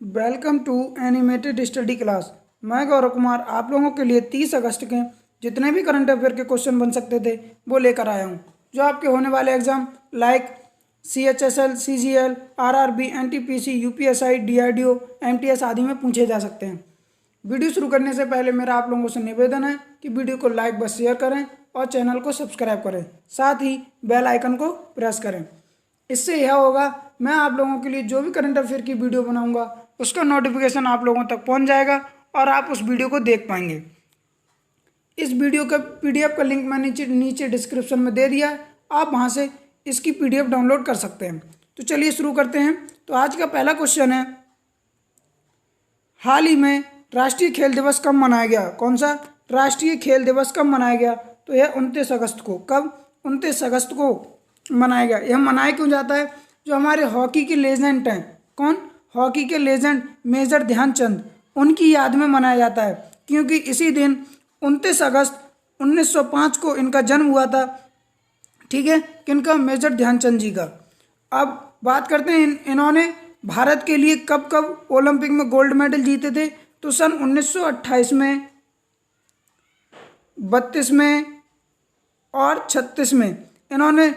Welcome to animated study class. मैं गौरव कुमार आप लोगों के लिए 30 अगस्त के जितने भी करंट अफेयर के क्वेश्चन बन सकते थे वो लेकर आया हूँ, जो आपके होने वाले exam like CHSL, CGL, RRB, NTPC, UPSI, DRDO, MTS आदि में पूछे जा सकते हैं। वीडियो शुरू करने से पहले मेरा आप लोगों से निवेदन है कि वीडियो को लाइक व शेयर करें और चैनल को सब्सक्राइब करें, साथ ही बेल आइकन को प्रेस करें। इससे यह होगा मैं आप लोगों के लिए जो भी करंट अफेयर की वीडियो बनाऊंगा उसका नोटिफिकेशन आप लोगों तक पहुंच जाएगा और आप उस वीडियो को देख पाएंगे। इस वीडियो का PDF का लिंक मैंने नीचे डिस्क्रिप्शन में दे दिया है, आप वहां से इसकी PDF डाउनलोड कर सकते हैं। तो चलिए शुरू करते हैं। तो आज का पहला क्वेश्चन है, हाल ही में राष्ट्रीय खेल दिवस कब मनाया गया? कौन सा राष्ट्रीय खेल दिवस कब मनाया गया? तो यह 29 अगस्त को। कब? 29 अगस्त को मनाया गया। यह मनाया क्यों जाता है? जो हमारे हॉकी के लेजेंड हैं, कौन? हॉकी के लेजेंड मेजर ध्यानचंद, उनकी याद में मनाया जाता है, क्योंकि इसी दिन 29 अगस्त 1905 को इनका जन्म हुआ था। ठीक है, किनका? मेजर ध्यानचंद जी का। अब बात करते हैं इन्होंने भारत के लिए कब कब ओलंपिक में गोल्ड मेडल जीते थे? तो सन 1928 में, 32 में और 36 में इन्होंने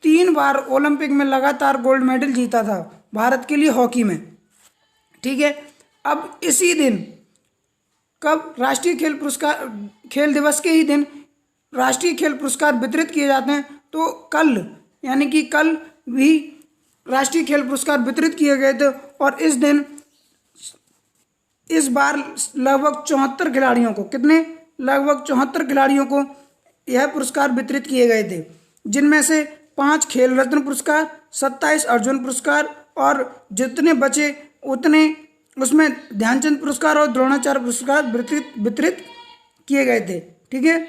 3 बार ओलंपिक में लगातार गोल्ड मेडल जीता था भारत के लिए हॉकी में। ठीक है, अब इसी दिन कब राष्ट्रीय खेल दिवस के ही दिन राष्ट्रीय खेल पुरस्कार वितरित किए जाते हैं। तो कल, यानी कि कल भी राष्ट्रीय खेल पुरस्कार वितरित किए गए थे और इस दिन इस बार लगभग 74 खिलाड़ियों को, कितने? लगभग 74 खिलाड़ियों को यह पुरस्कार वितरित किए गए थे, जिनमें से 5 खेल रत्न पुरस्कार, 27 अर्जुन पुरस्कार और जितने बचे उतने उसमें ध्यानचंद पुरस्कार और द्रोणाचार्य पुरस्कार वितरित किए गए थे। ठीक है,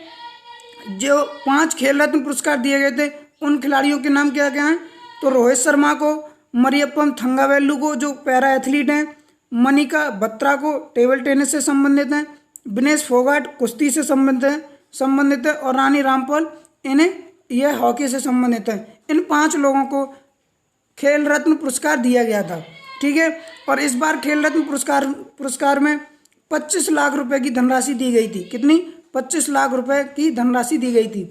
जो 5 खेल रत्न पुरस्कार दिए गए थे उन खिलाड़ियों के नाम क्या क्या हैं? तो रोहित शर्मा को, मरियप्पन थंगावेलु को जो पैरा एथलीट हैं, मनिका बत्रा को टेबल टेनिस से संबंधित हैं, विनेश फोगाट कुश्ती से संबंधित है और रानी रामपाल इन्हें यह हॉकी से संबंधित है। इन 5 लोगों को खेल रत्न पुरस्कार दिया गया था। ठीक है, और इस बार खेल रत्न पुरस्कार में 25 लाख रुपए की धनराशि दी गई थी। कितनी? 25 लाख रुपए की धनराशि दी गई थी।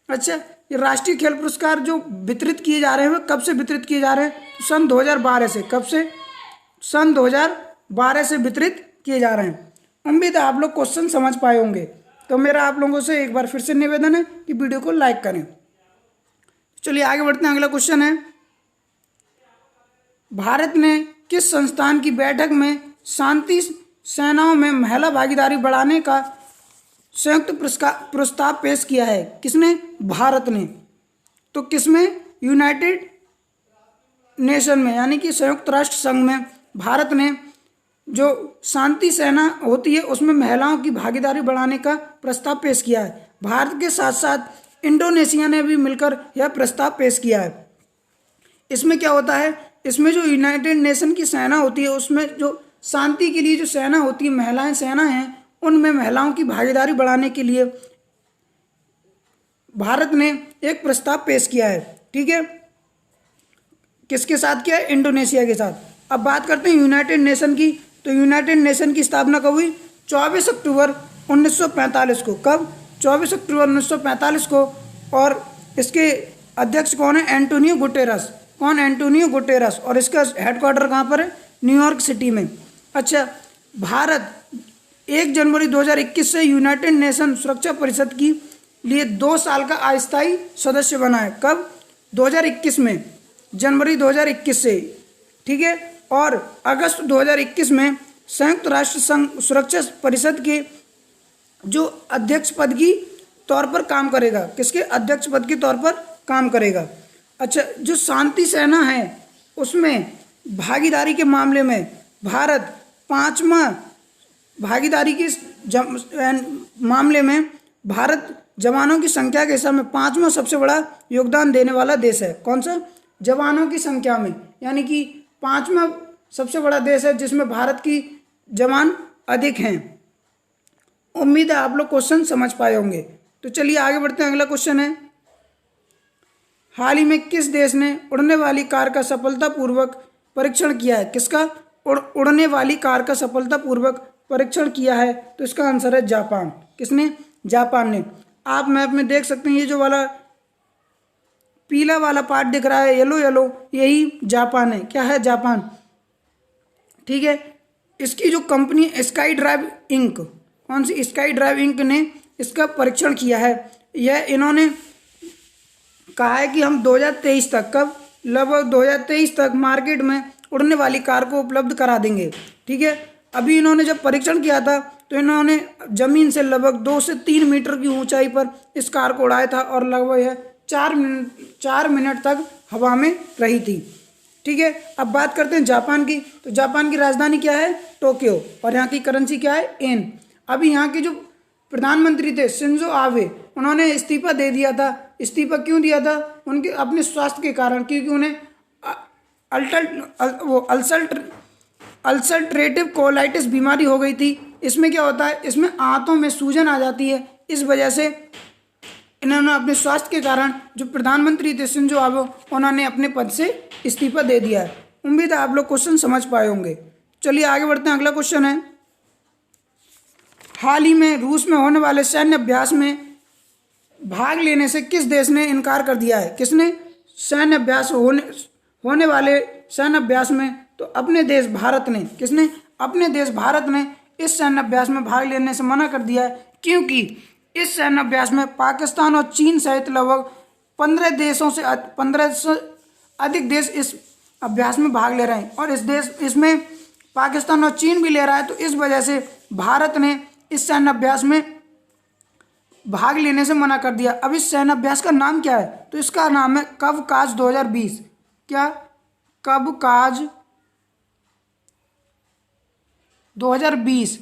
अच्छा, ये राष्ट्रीय खेल पुरस्कार जो वितरित किए जा रहे हैं कब से वितरित किए जा रहे हैं? तो सन 2012 से। कब से? सन 2012 से वितरित किए जा रहे हैं। उम्मीद है आप लोग क्वेश्चन समझ पाए होंगे। तो मेरा आप लोगों से एक बार फिर से निवेदन है कि वीडियो को लाइक करें। चलिए आगे बढ़ते हैं। अगला क्वेश्चन है, भारत ने किस संस्थान की बैठक में शांति सेनाओं में महिला भागीदारी बढ़ाने का संयुक्त प्रस्ताव पेश किया है? किसने? भारत ने। तो किसमें? यूनाइटेड नेशन में, यानी कि संयुक्त राष्ट्र संघ में भारत ने जो शांति सेना होती है उसमें महिलाओं की भागीदारी बढ़ाने का प्रस्ताव पेश किया है। भारत के साथ साथ इंडोनेशिया ने भी मिलकर यह प्रस्ताव पेश किया है। इसमें क्या होता है? इसमें जो यूनाइटेड नेशन की सेना होती है उसमें जो शांति के लिए जो सेना होती है, महिलाएं सेना हैं, उनमें महिलाओं की भागीदारी बढ़ाने के लिए भारत ने एक प्रस्ताव पेश किया है। ठीक है, किसके साथ किया है? इंडोनेशिया के साथ। अब बात करते हैं यूनाइटेड नेशन की। तो यूनाइटेड नेशन की स्थापना कब हुई? 24 अक्टूबर 1945 को। कब? 24 अक्टूबर 1945 को। और इसके अध्यक्ष कौन है? Antonio Guterres. कौन? Antonio Guterres. और इसका हेडक्वार्टर कहाँ पर है? न्यूयॉर्क सिटी में। अच्छा, भारत 1 जनवरी 2021 से यूनाइटेड नेशन सुरक्षा परिषद की लिए 2 साल का अस्थायी सदस्य बना है। कब? 2021 में, जनवरी 2021 से। ठीक है, और अगस्त 2021 में संयुक्त राष्ट्र संघ सुरक्षा परिषद के जो अध्यक्ष पद की तौर पर काम करेगा। किसके? अध्यक्ष पद के तौर पर काम करेगा। अच्छा, जो शांति सेना है उसमें भागीदारी के मामले में भारत 5वां भागीदारी के मामले में भारत जवानों की संख्या के हिसाब में 5वां सबसे बड़ा योगदान देने वाला देश है। कौन सा? जवानों की संख्या में, यानी कि 5वां सबसे बड़ा देश है जिसमें भारत की जवान अधिक हैं। उम्मीद है आप लोग क्वेश्चन समझ पाए होंगे। तो चलिए आगे बढ़ते हैं। अगला क्वेश्चन है, हाल ही में किस देश ने उड़ने वाली कार का सफलतापूर्वक परीक्षण किया है? किसका? उड़ने वाली कार का सफलतापूर्वक परीक्षण किया है? तो इसका आंसर है जापान। किसने? जापान ने। आप मैप में देख सकते हैं, ये जो वाला पीला वाला पार्ट दिख रहा है, येलो येलो, यही जापान है। क्या है? जापान। ठीक है। इसकी जो कंपनी स्काई ड्राइव इंक, कौन सी? स्काई ड्राइव इंक ने इसका परीक्षण किया है। यह इन्होंने कहा है कि हम 2023 तक, कब? लगभग 2023 तक मार्केट में उड़ने वाली कार को उपलब्ध करा देंगे। ठीक है। अभी इन्होंने जब परीक्षण किया था तो इन्होंने ज़मीन से लगभग 2 से 3 मीटर की ऊंचाई पर इस कार को उड़ाया था और लगभग यह 4 मिनट तक हवा में रही थी। ठीक है। अब बात करते हैं जापान की। तो जापान की राजधानी क्या है? टोक्यो। और यहाँ की करेंसी क्या है? येन। अभी यहाँ के जो प्रधानमंत्री थे शिंजो आबे, उन्होंने इस्तीफा दे दिया था। इस्तीफा क्यों दिया था? उनके अपने स्वास्थ्य के कारण, क्योंकि उन्हें अल्सरट्रेटिव कोलाइटिस बीमारी हो गई थी। इसमें क्या होता है? इसमें आंतों में सूजन आ जाती है। इस वजह से इन्होंने अपने स्वास्थ्य के कारण, जो प्रधानमंत्री थे शिंजो आबे, उन्होंने अपने पद से इस्तीफा दे दिया है। उम्मीद है आप लोग क्वेश्चन समझ पाए होंगे। चलिए आगे बढ़ते हैं। अगला क्वेश्चन है, हाल ही में रूस में होने वाले सैन्य अभ्यास में भाग लेने से किस देश ने इनकार कर दिया है? किसने? सैन्य अभ्यास होने वाले सैन्य अभ्यास में तो अपने देश भारत ने। किसने? अपने देश भारत ने इस सैन्य अभ्यास में भाग लेने से मना कर दिया है, क्योंकि इस सैन्य अभ्यास में पाकिस्तान और चीन सहित लगभग 15 से अधिक देश इस अभ्यास में भाग ले रहे हैं। और इसमें पाकिस्तान और चीन भी ले रहा है। तो इस वजह से भारत ने इस सैन्य अभ्यास में भाग लेने से मना कर दिया। अब इस सैन्य अभ्यास का नाम क्या है? तो इसका नाम है कवकाज 2020। क्या? कवकाज 2020।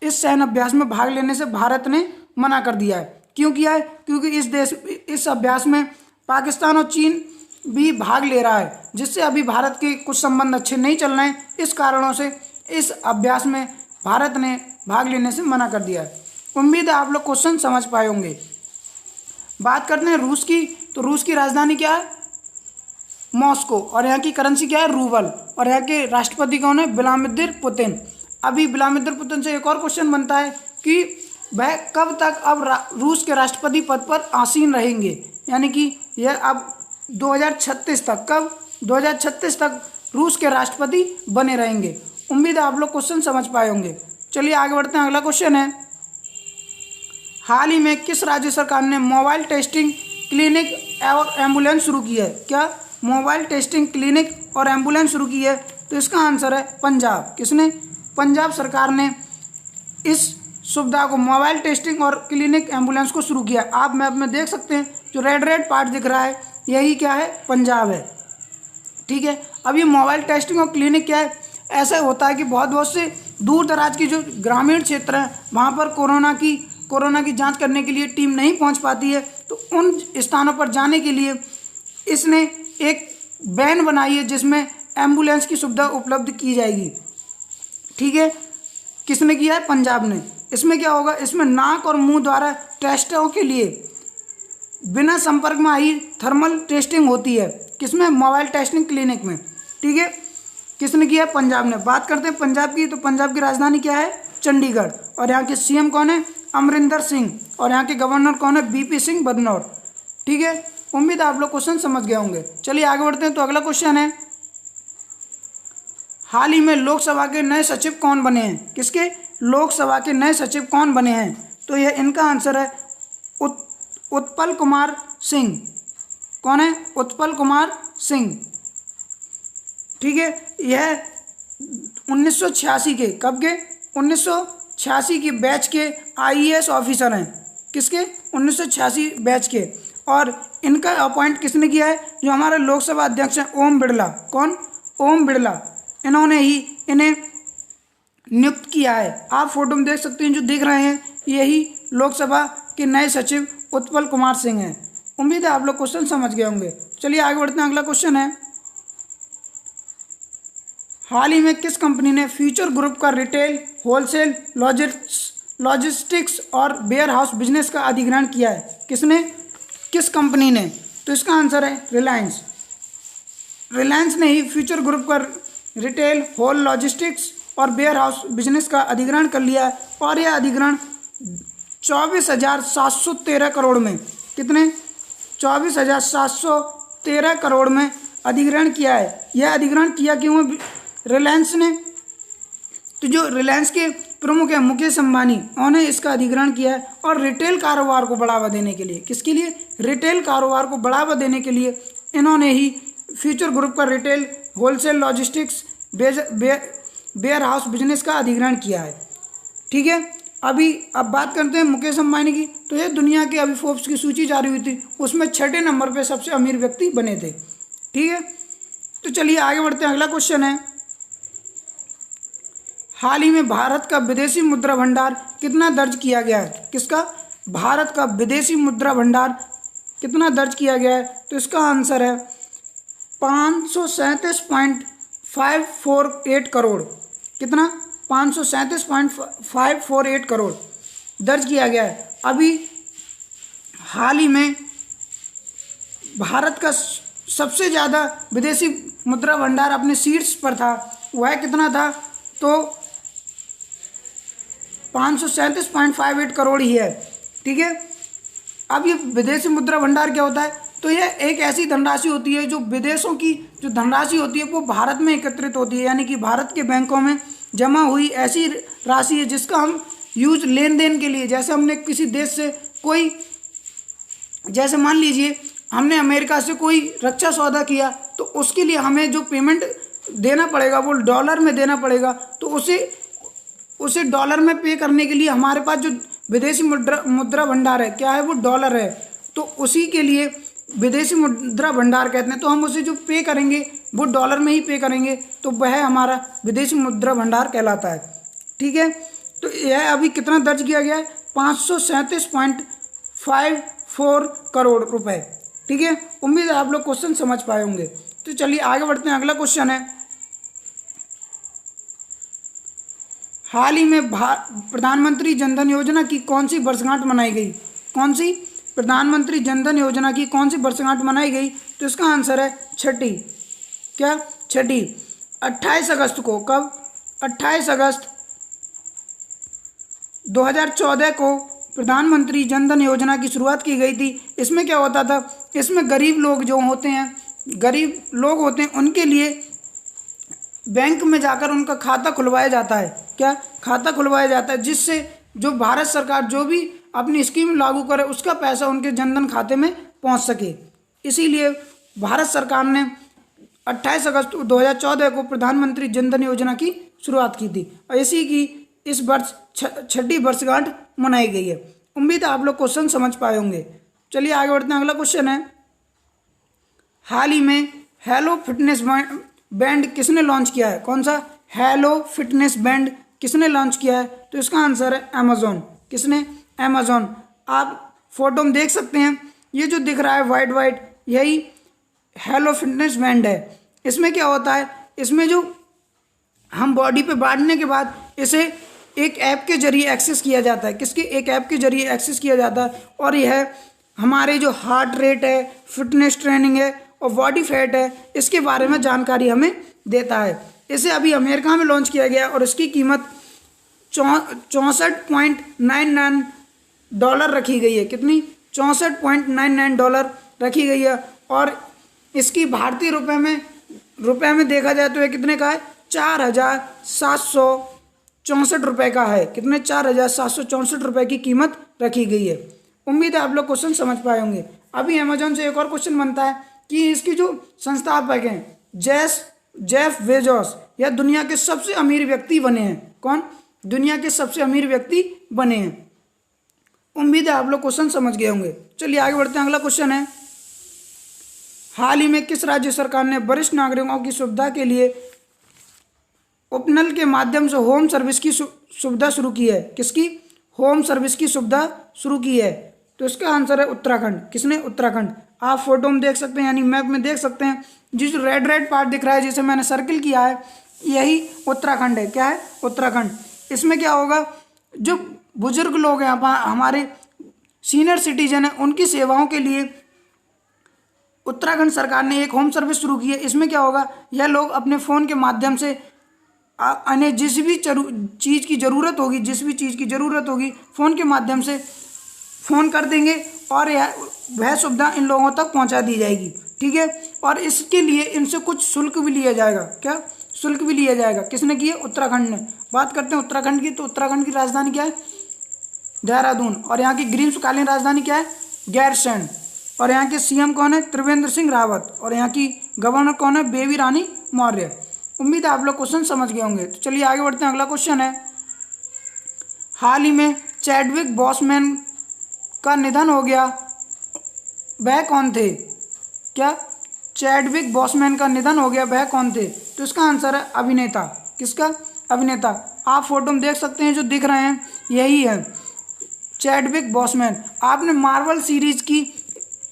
इस सैन्य अभ्यास में भाग लेने से भारत ने मना कर दिया है। क्यों किया है? क्योंकि इस अभ्यास में पाकिस्तान और चीन भी भाग ले रहा है, जिससे अभी भारत के कुछ संबंध अच्छे नहीं चल रहे हैं। इस कारणों से इस अभ्यास में भारत ने भाग लेने से मना कर दिया है। उम्मीद है आप लोग क्वेश्चन समझ पाए होंगे। बात करते हैं रूस की। तो रूस की राजधानी क्या है? मॉस्को। और यहाँ की करेंसी क्या है? रूबल। और यहाँ के राष्ट्रपति कौन है? Vladimir Putin. अभी व्लादिमीर पुतिन से एक और क्वेश्चन बनता है कि वह कब तक अब रूस के राष्ट्रपति पद पर आसीन रहेंगे, यानी कि यह अब 2036 तक, कब? 2036 तक रूस के राष्ट्रपति बने रहेंगे। उम्मीद है आप लोग क्वेश्चन समझ पाए होंगे। चलिए आगे बढ़ते हैं। अगला क्वेश्चन है, हाल ही में किस राज्य सरकार ने मोबाइल टेस्टिंग क्लिनिक और एम्बुलेंस शुरू की है? क्या? मोबाइल टेस्टिंग क्लिनिक और एम्बुलेंस शुरू की है? तो इसका आंसर है पंजाब। किसने? पंजाब सरकार ने इस सुविधा को, मोबाइल टेस्टिंग और क्लिनिक एम्बुलेंस को शुरू किया। आप मैप में देख सकते हैं, जो रेड पार्ट दिख रहा है, यही क्या है? पंजाब है। ठीक है। अब ये मोबाइल टेस्टिंग और क्लिनिक क्या है? ऐसा होता है कि बहुत से दूर दराज की जो ग्रामीण क्षेत्र हैं, वहाँ पर कोरोना की जांच करने के लिए टीम नहीं पहुँच पाती है। तो उन स्थानों पर जाने के लिए इसने एक वैन बनाई है, जिसमें एम्बुलेंस की सुविधा उपलब्ध की जाएगी। ठीक है। किसने किया है? पंजाब ने। इसमें क्या होगा? इसमें नाक और मुंह द्वारा टेस्टों के लिए बिना संपर्क में आई थर्मल टेस्टिंग होती है। किसमें? मोबाइल टेस्टिंग क्लिनिक में। ठीक है। किसने किया? पंजाब ने। बात करते हैं पंजाब की। तो पंजाब की राजधानी क्या है? चंडीगढ़। और यहाँ के सीएम कौन है? अमरिंदर सिंह। और यहाँ के गवर्नर कौन है? बीपी सिंह बदनौर। ठीक है। उम्मीद है आप लोग क्वेश्चन समझ गए होंगे। चलिए आगे बढ़ते हैं। तो अगला क्वेश्चन है, हाल ही में लोकसभा के नए सचिव कौन बने हैं? किसके? लोकसभा के नए सचिव कौन बने हैं? तो यह इनका आंसर है उत्पल कुमार सिंह। कौन है? उत्पल कुमार सिंह। ठीक है। यह 1986 के, कब के? 1986 की बैच के आईएएस ऑफिसर हैं। किसके? 1986 बैच के। और इनका अपॉइंट किसने किया है? जो हमारे लोकसभा अध्यक्ष हैं ओम बिरला। कौन? ओम बिरला। इन्होंने ही इन्हें नियुक्त किया है। आप फोटो में देख सकते हैं, जो दिख रहे हैं, यही लोकसभा के नए सचिव उत्पल कुमार सिंह हैं। उम्मीद है आप लोग क्वेश्चन समझ गए होंगे। चलिए आगे बढ़ते हैं। अगला क्वेश्चन है, हाल ही में किस कंपनी ने फ्यूचर ग्रुप का रिटेल, होलसेल, लॉजिस्टिक्स और वेयर हाउस बिजनेस का अधिग्रहण किया है? किसने? किस कंपनी ने? तो इसका आंसर है रिलायंस। रिलायंस ने ही फ्यूचर ग्रुप का रिटेल, होल लॉजिस्टिक्स और वेयर हाउस बिजनेस का अधिग्रहण कर लिया है और यह अधिग्रहण 24,713 करोड़ में, कितने, 24,713 करोड़ में अधिग्रहण किया है। यह अधिग्रहण किया क्यों है रिलायंस ने? तो जो रिलायंस के प्रमुख हैं मुकेश अंबानी, उन्होंने इसका अधिग्रहण किया है और रिटेल कारोबार को बढ़ावा देने के लिए, किसके लिए, रिटेल कारोबार को बढ़ावा देने के लिए इन्होंने ही फ्यूचर ग्रुप का retail, wholesale, logistics, warehouse business का अधिग्रहण किया है। ठीक है, अब बात करते हैं मुकेश अंबानी की। तो ये दुनिया की अभी फोर्ब्स की सूची जारी हुई थी, उसमें 6ठे नंबर पे सबसे अमीर व्यक्ति बने थे। ठीक है, तो चलिए आगे बढ़ते हैं। अगला क्वेश्चन है, हाल ही में भारत का विदेशी मुद्रा भंडार कितना दर्ज किया गया है? किसका? भारत का विदेशी मुद्रा भंडार कितना दर्ज किया गया है? तो इसका आंसर है 537.548 करोड़। कितना? 537.548 करोड़ दर्ज किया गया है। अभी हाल ही में भारत का सबसे ज़्यादा विदेशी मुद्रा भंडार अपने शीर्ष पर था, वह कितना था? तो 537.58 करोड़ ही है। ठीक है, अब ये विदेशी मुद्रा भंडार क्या होता है? तो यह एक ऐसी धनराशि होती है जो विदेशों की जो धनराशि होती है वो भारत में एकत्रित होती है, यानी कि भारत के बैंकों में जमा हुई ऐसी राशि है जिसका हम यूज लेन देन के लिए, जैसे हमने किसी देश से कोई, जैसे मान लीजिए हमने अमेरिका से कोई रक्षा सौदा किया, तो उसके लिए हमें जो पेमेंट देना पड़ेगा वो डॉलर में देना पड़ेगा। तो उसे डॉलर में पे करने के लिए हमारे पास जो विदेशी मुद्रा भंडार है, क्या है? वो डॉलर है। तो उसी के लिए विदेशी मुद्रा भंडार कहते हैं। तो हम उसे जो पे करेंगे वो डॉलर में ही पे करेंगे, तो वह हमारा विदेशी मुद्रा भंडार कहलाता है। ठीक है, तो यह अभी कितना दर्ज किया गया है? 537.54 करोड़ रुपए। ठीक है, उम्मीद है आप लोग क्वेश्चन समझ पाए होंगे। तो चलिए आगे बढ़ते हैं। अगला क्वेश्चन है, हाल ही में प्रधानमंत्री जनधन योजना की कौन सी वर्षगांठ मनाई गई? कौन सी? प्रधानमंत्री जनधन योजना की कौन सी वर्षगांठ मनाई गई? तो इसका आंसर है 6ठी। क्या? 6ठी। 28 अगस्त को। कब? 28 अगस्त 2014 को प्रधानमंत्री जनधन योजना की शुरुआत की गई थी। इसमें क्या होता था? इसमें गरीब लोग जो होते हैं, गरीब लोग होते हैं, उनके लिए बैंक में जाकर उनका खाता खुलवाया जाता है। क्या? खाता खुलवाया जाता है, जिससे जो भारत सरकार जो भी अपनी स्कीम लागू करे उसका पैसा उनके जनधन खाते में पहुंच सके। इसीलिए भारत सरकार ने 28 अगस्त 2014 को प्रधानमंत्री जनधन योजना की शुरुआत की थी और इसी की इस वर्ष 6ठी वर्षगांठ मनाई गई है। उम्मीद है आप लोग क्वेश्चन समझ पाए होंगे। चलिए आगे बढ़ते हैं। अगला क्वेश्चन है, हाल ही में हेलो फिटनेस बैंड किसने लॉन्च किया है? कौन सा? हेलो फिटनेस बैंड किसने लॉन्च किया है? तो इसका आंसर है अमेजोन। किसने? अमेजोन। आप फोटो में देख सकते हैं, ये जो दिख रहा है वाइट वाइट, यही हेलो फिटनेस बैंड है। इसमें क्या होता है? इसमें जो हम बॉडी पे बांधने के बाद इसे एक ऐप के जरिए एक्सेस किया जाता है। किसके? एक ऐप के जरिए एक्सेस किया जाता है और यह हमारे जो हार्ट रेट है, फिटनेस ट्रेनिंग है और बॉडी फैट है, इसके बारे में जानकारी हमें देता है। इसे अभी अमेरिका में लॉन्च किया गया और इसकी कीमत 64.99 डॉलर रखी गई है। कितनी? 64.99 डॉलर रखी गई है और इसकी भारतीय रुपए में देखा जाए तो ये कितने का है? 4,764 रुपये का है। कितने? 4,764 रुपये की कीमत रखी गई है। उम्मीद है आप लोग क्वेश्चन समझ पाए होंगे। अभी अमेजोन से एक और क्वेश्चन बनता है कि इसकी जो संस्थापक हैं जेफ बेजोस, यह दुनिया के सबसे अमीर व्यक्ति बने हैं। कौन? दुनिया के सबसे अमीर व्यक्ति बने हैं। उम्मीद है आप लोग क्वेश्चन समझ गए होंगे। चलिए आगे बढ़ते हैं। अगला क्वेश्चन है, हाल ही में किस राज्य सरकार ने वरिष्ठ नागरिकों की सुविधा के लिए उपनल के माध्यम से होम सर्विस की सुविधा शुरू की है? किसकी? होम सर्विस की सुविधा शुरू की है। तो इसका आंसर है उत्तराखंड। किसने? उत्तराखंड। आप फोटो में देख सकते हैं, यानी मैप में देख सकते हैं, जिस रेड पार्ट दिख रहा है जिसे मैंने सर्किल किया है, यही उत्तराखंड है। क्या है? उत्तराखंड। इसमें क्या होगा? जो बुजुर्ग लोग हैं, हमारे सीनियर सिटीजन हैं, उनकी सेवाओं के लिए उत्तराखंड सरकार ने एक होम सर्विस शुरू की है। इसमें क्या होगा, यह लोग अपने फ़ोन के माध्यम से अन्य जिस भी चीज़ की ज़रूरत होगी, फ़ोन के माध्यम से फ़ोन कर देंगे और वह सुविधा इन लोगों तक पहुंचा दी जाएगी। ठीक है, और इसके लिए इनसे कुछ शुल्क भी लिया जाएगा। क्या शुल्क भी लिया जाएगा? किसने की है? उत्तराखंड ने। बात करते हैं उत्तराखंड की, तो उत्तराखंड की राजधानी क्या है? देहरादून। और यहाँ की ग्रीष्मकालीन राजधानी क्या है? गैरसैंण। और यहाँ के सीएम कौन है? त्रिवेंद्र सिंह रावत। और यहाँ की गवर्नर कौन है? बेबी रानी मौर्य। उम्मीद है आप लोग क्वेश्चन समझ गए होंगे। तो चलिए आगे बढ़ते हैं। अगला क्वेश्चन है, हाल ही में चैडविक बॉसमैन का निधन हो गया, वह कौन थे? क्या चैडविक बॉसमैन का निधन हो गया, वह कौन थे? तो इसका आंसर है अभिनेता। किसका? अभिनेता। आप फोटो में देख सकते हैं जो दिख रहे हैं, यही है चैडविक बॉसमैन। आपने मार्वल सीरीज की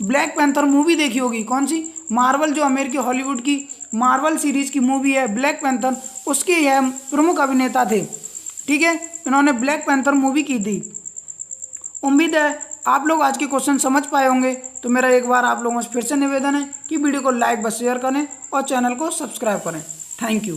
ब्लैक पैंथर मूवी देखी होगी। कौन सी? मार्वल, जो अमेरिकी हॉलीवुड की मार्वल सीरीज की मूवी है ब्लैक पैंथर, उसके यह प्रमुख अभिनेता थे। ठीक है, इन्होंने ब्लैक पैंथर मूवी की थी। उम्मीद है आप लोग आज के क्वेश्चन समझ पाए होंगे। तो मेरा एक बार आप लोगों से फिर से निवेदन है कि वीडियो को लाइक व शेयर करें और चैनल को सब्सक्राइब करें। Thank you.